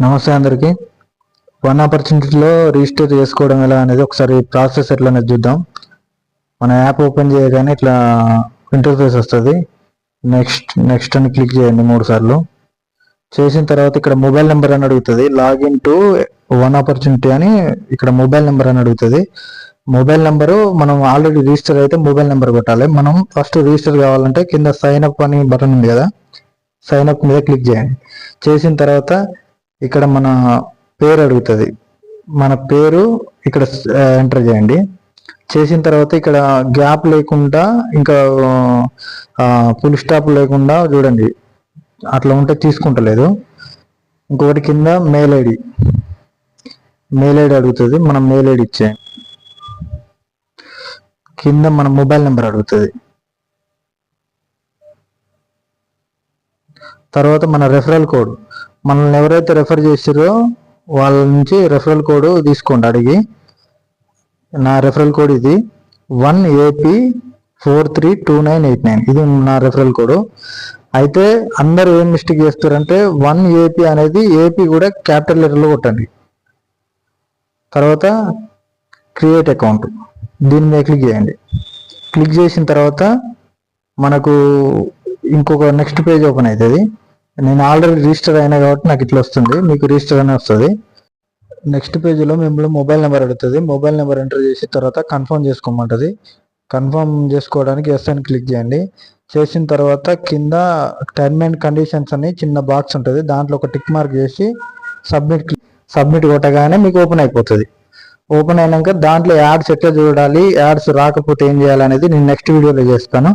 నమస్తే అందరికి. One ఆపర్చునిటీలో register చేసుకోవడం ఎలా అనేది ఒకసారి ప్రాసెస్ ఎట్లా అనేది చూద్దాం. మన యాప్ ఓపెన్ చేయగానే ఇట్లా ఇంటర్ఫేస్ వస్తుంది. నెక్స్ట్ అని క్లిక్ చేయండి 3 సార్లు. చేసిన తర్వాత ఇక్కడ మొబైల్ నెంబర్ అని అడుగుతుంది. లాగిన్ టు వన్ ఆపర్చునిటీ అని ఇక్కడ మొబైల్ నెంబర్ అని అడుగుతుంది. మొబైల్ నెంబరు మనం ఆల్రెడీ రిజిస్టర్ అయితే మొబైల్ నెంబర్ కొట్టాలి. మనం ఫస్ట్ రిజిస్టర్ కావాలంటే కింద సైన్ అప్ అని బటన్ ఉంది కదా, సైన్ అప్ మీద క్లిక్ చేయండి. చేసిన తర్వాత ఇక్కడ మన పేరు అడుగుతుంది. మన పేరు ఇక్కడ ఎంటర్ చేయండి. చేసిన తర్వాత ఇక్కడ గ్యాప్ లేకుండా ఇంకా ఫుల్ స్టాప్ లేకుండా చూడండి, అట్లా ఉంటే తీసుకుంటలేదు. ఇంకొకటి కింద మెయిల్ ఐడి అడుగుతుంది. మనం మెయిల్ ఐడి ఇచ్చేయండి. కింద మన మొబైల్ నెంబర్ అడుగుతుంది. తర్వాత మన రెఫరల్ కోడ్, మనల్ని ఎవరైతే రెఫర్ చేసారో వాళ్ళ నుంచి రెఫరల్ కోడ్ తీసుకోండి అడిగి. నా రెఫరల్ కోడ్ ఇది 1AP432989. ఇది నా రెఫరల్ కోడ్. అయితే అందరూ ఏం మిస్టేక్ చేస్తారంటే 1AP అనేది ఏపీ కూడా క్యాపిటల్ లెటర్లో కొట్టండి. తర్వాత క్రియేట్ అకౌంట్, దీని మీద క్లిక్ చేయండి. క్లిక్ చేసిన తర్వాత మనకు ఇంకొక నెక్స్ట్ పేజ్ ఓపెన్ అవుతుంది. నేను ఆల్రెడీ రిజిస్టర్ అయినా కాబట్టి నాకు ఇట్లా వస్తుంది, మీకు రిజిస్టర్ అనే వస్తుంది. నెక్స్ట్ పేజీలో మిమ్మల్ని మొబైల్ నెంబర్ అడుగుతుంది. మొబైల్ నెంబర్ ఎంటర్ చేసిన తర్వాత కన్ఫర్మ్ చేసుకోమంటుంది. కన్ఫర్మ్ చేసుకోవడానికి ఎస్ అని క్లిక్ చేయండి. చేసిన తర్వాత కింద టర్మ్ అండ్ కండిషన్స్ అని చిన్న బాక్స్ ఉంటుంది, దాంట్లో ఒక టిక్ మార్క్ చేసి సబ్మిట్ కొట్టగానే మీకు ఓపెన్ అయిపోతుంది. ఓపెన్ అయినాక దాంట్లో యాడ్స్ ఎట్లా చూడాలి, యాడ్స్ రాకపోతే ఏం చేయాలనేది నేను నెక్స్ట్ వీడియోలో చేస్తాను.